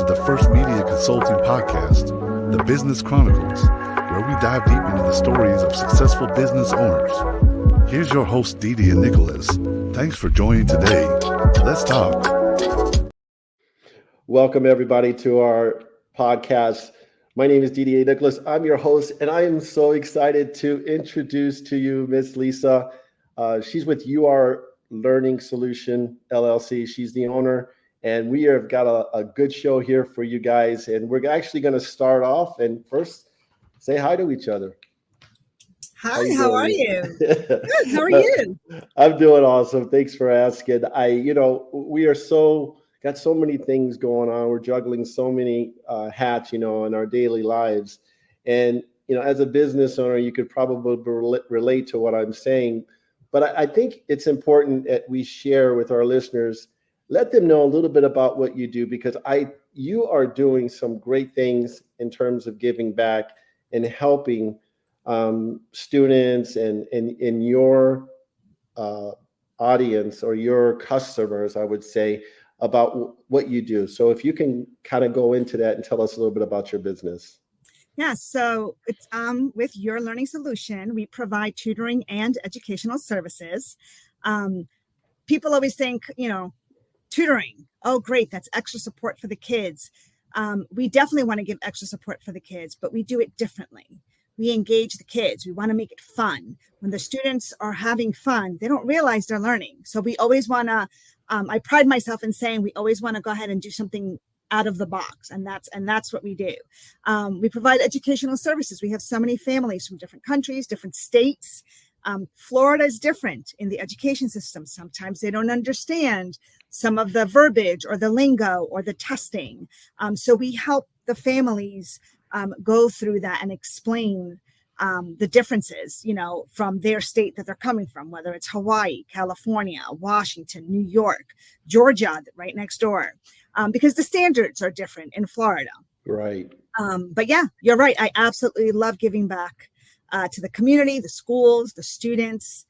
to the first media consulting podcast, The Business Chronicles, where we dive deep into the stories of successful business owners. Here's your host, Didi and Nicholas. Thanks for joining today. Let's talk. Welcome, everybody, to our podcast. My name is Didi Nicholas. I'm your host, and I am so excited to introduce to you Miss Lisa. She's with UR Learning Solution LLC. She's the owner, and we have got a good show here for you guys. And we're actually going to start off and first say hi to each other. Hi, how are you? Good. How are you? I'm doing awesome. Thanks for asking. We are got so many things going on. We're juggling so many hats, in our daily lives. And, as a business owner, you could probably relate to what I'm saying. But I think it's important that we share with our listeners, let them know a little bit about what you do, because you are doing some great things in terms of giving back and helping students and your audience or your customers, I would say, about what you do. So if you can kind of go into that and tell us a little bit about your business. Yeah, so it's with UR Learning Solution. We provide tutoring and educational services. People always think, tutoring, oh, great, that's extra support for the kids. We definitely want to give extra support for the kids, but we do it differently. We engage the kids. We want to make it fun. When the students are having fun, they don't realize they're learning. So we always want to, I pride myself in saying we always want to go ahead and do something out of the box. And that's what we do. We provide educational services. We have so many families from different countries, different states. Florida is different in the education system. Sometimes they don't understand some of the verbiage or the lingo or the testing. So we help the families go through that and explain the differences, from their state that they're coming from, whether it's Hawaii, California, Washington, New York, Georgia, right next door, because the standards are different in Florida. Right. But yeah, you're right. I absolutely love giving back to the community, the schools, the students,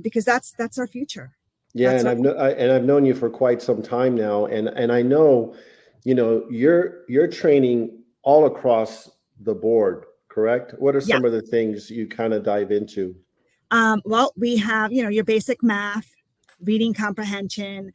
because that's our future. Yeah, I've known you for quite some time now, and I know, you're training all across the board, correct? What are some of the things you kind of dive into? Well, we have, your basic math, reading comprehension,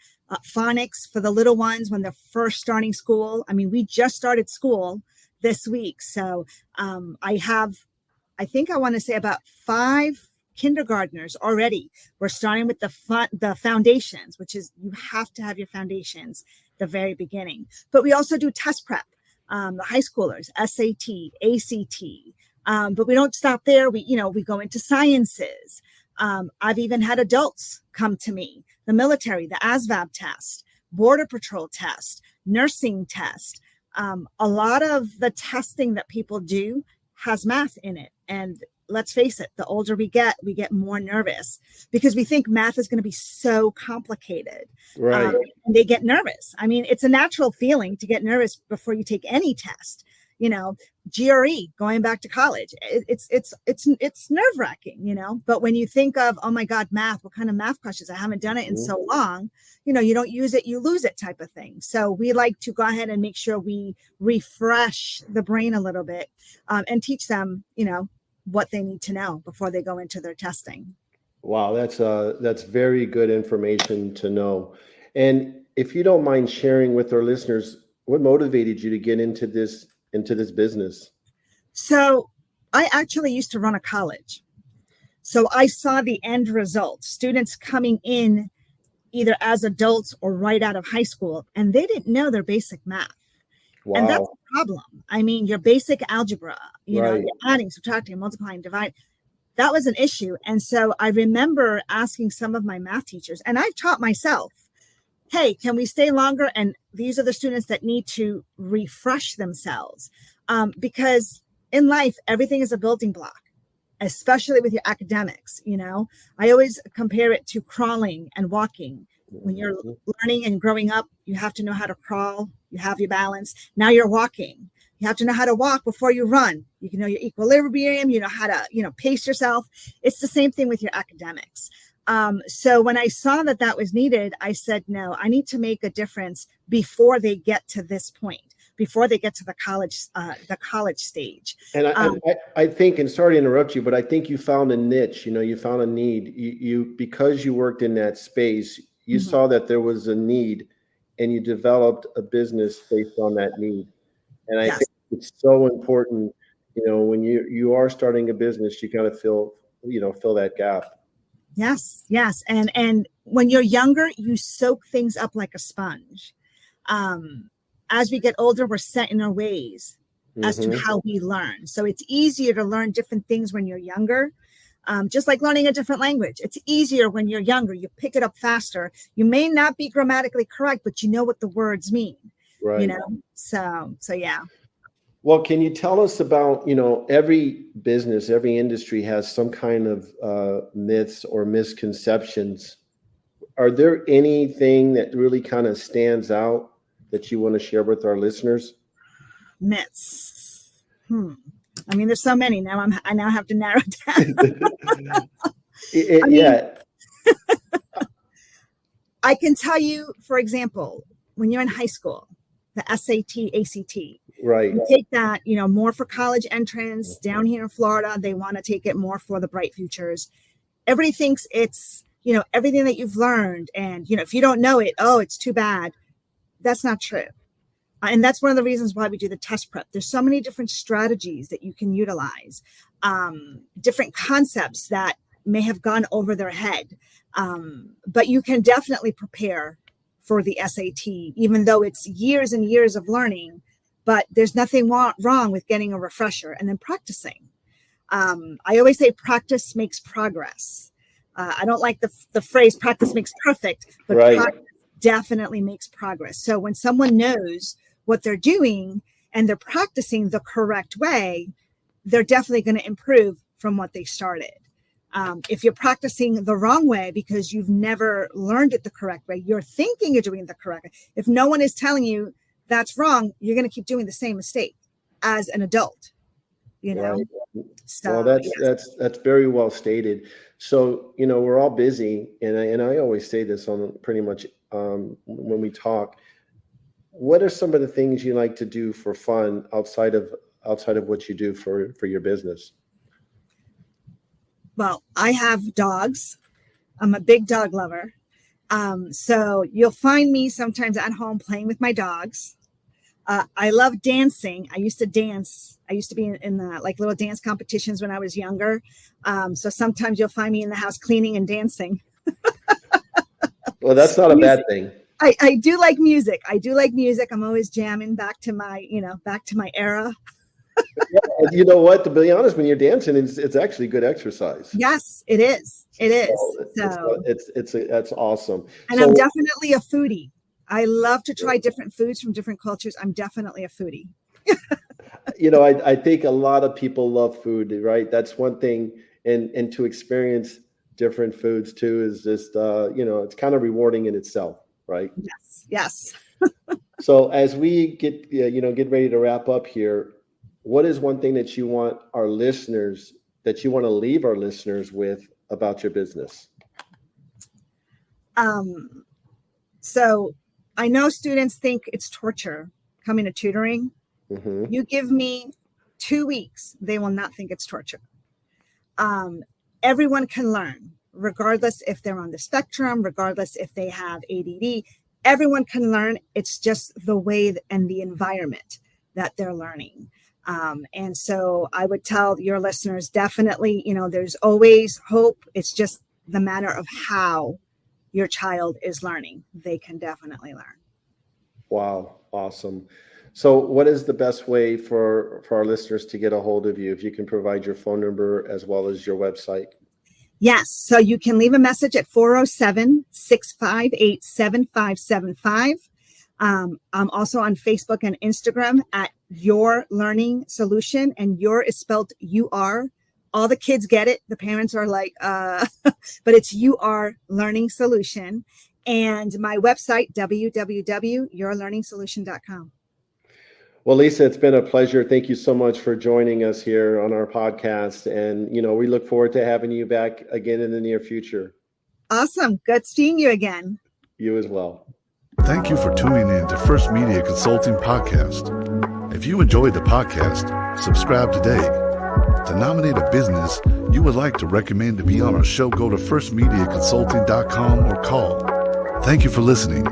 phonics for the little ones when they're first starting school. I mean, we just started school this week. So I think I want to say about 5 kindergartners already. We're starting with the foundations, which is you have to have your foundations the very beginning. But we also do test prep. The high schoolers, SAT, ACT, but we don't stop there. We go into sciences. I've even had adults come to me, the military, the ASVAB test, border patrol test, nursing test. A lot of the testing that people do has math in it. And let's face it, the older we get more nervous because we think math is going to be so complicated. Right. And they get nervous. I mean, it's a natural feeling to get nervous before you take any test. GRE, going back to college, it's nerve wracking, but when you think of, oh my God, math, what kind of math questions? I haven't done it in so long, you don't use it, you lose it type of thing. So we like to go ahead and make sure we refresh the brain a little bit and teach them, what they need to know before they go into their testing. Wow, that's very good information to know. And if you don't mind sharing with our listeners, what motivated you to get into this business? So I actually used to run a college. So I saw the end result, students coming in either as adults or right out of high school, and they didn't know their basic math. Wow. And that's a problem. I mean, your basic algebra, right. You're adding, subtracting, multiplying, dividing, that was an issue. And so I remember asking some of my math teachers, and I've taught myself, hey, can we stay longer? And these are the students that need to refresh themselves because in life, everything is a building block, especially with your academics. I always compare it to crawling and walking. When you're learning and growing up, you have to know how to crawl. You have your balance. Now you're walking. You have to know how to walk before you run. You can know your equilibrium. You know how to, pace yourself. It's the same thing with your academics. So when I saw that was needed, I said, no, I need to make a difference before they get to this point. before they get to the college stage. And I think, and sorry to interrupt you, but I think you found a niche, you found a need. You because you worked in that space, you saw that there was a need and you developed a business based on that need. And I think it's so important, when you are starting a business, you kind of fill that gap. Yes. And when you're younger, you soak things up like a sponge. As we get older, we're set in our ways as to how we learn. So it's easier to learn different things when you're younger. Just like learning a different language. It's easier when you're younger. You pick it up faster. You may not be grammatically correct, but you know what the words mean. Right. So yeah. Well, can you tell us about, every business, every industry has some kind of myths or misconceptions. Are there anything that really kind of stands out that you want to share with our listeners? Myths. I mean, there's so many now. I now have to narrow down. Yeah. I can tell you, for example, when you're in high school, the SAT, ACT. Right. You take that, more for college entrance. Down here in Florida, they want to take it more for the bright futures. Everybody thinks it's, everything that you've learned. And, if you don't know it, it's too bad. That's not true. And that's one of the reasons why we do the test prep. There's so many different strategies that you can utilize, different concepts that may have gone over their head. But you can definitely prepare for the SAT, even though it's years and years of learning. But there's nothing wrong with getting a refresher and then practicing. I always say practice makes progress. I don't like the phrase practice makes perfect, but practice definitely makes progress. So when someone knows what they're doing and they're practicing the correct way, they're definitely going to improve from what they started. If you're practicing the wrong way because you've never learned it the correct way, you're thinking you're doing it the correct way. If no one is telling you that's wrong, you're going to keep doing the same mistake as an adult, Right. So, well, that's very well stated. So, we're all busy, and I always say this on pretty much when we talk. What are some of the things you like to do for fun outside of what you do for your business? Well, I have dogs. I'm a big dog lover. So you'll find me sometimes at home playing with my dogs. I love dancing. I used to dance. I used to be in the little dance competitions when I was younger. So sometimes you'll find me in the house cleaning and dancing. Well, that's not a bad thing. I do like music. I'm always jamming back to my era. Yeah, you know what? To be honest, when you're dancing, it's actually good exercise. Yes, it is. It is. That's awesome. And I'm definitely a foodie. I love to try different foods from different cultures. I'm definitely a foodie. I think a lot of people love food, right? That's one thing. And to experience different foods too is just, it's kind of rewarding in itself, right? Yes. So as we get ready to wrap up here, what is one thing that you want to leave our listeners with about your business? So I know students think it's torture coming to tutoring. You give me 2 weeks, they will not think it's torture. Everyone can learn, regardless if they're on the spectrum, regardless if they have ADD. Everyone can learn. It's just the way and the environment that they're learning. And so I would tell your listeners, definitely, there's always hope. It's just the matter of how your child is learning. They can definitely learn. Wow. Awesome. So what is the best way for our listeners to get a hold of you? If you can provide your phone number as well as your website. Yes. So you can leave a message at 407-658-7575. I'm also on Facebook and Instagram at UR Learning Solution, and UR is spelled UR. All the kids get it. The parents are like, but it's UR Learning Solution. And my website, www.yourlearningsolution.com. Well, Lisa, it's been a pleasure. Thank you so much for joining us here on our podcast. And, we look forward to having you back again in the near future. Awesome. Good seeing you again. You as well. Thank you for tuning in to First Media Consulting Podcast. If you enjoyed the podcast, subscribe today. To nominate a business you would like to recommend to be on our show, go to firstmediaconsulting.com or call. Thank you for listening.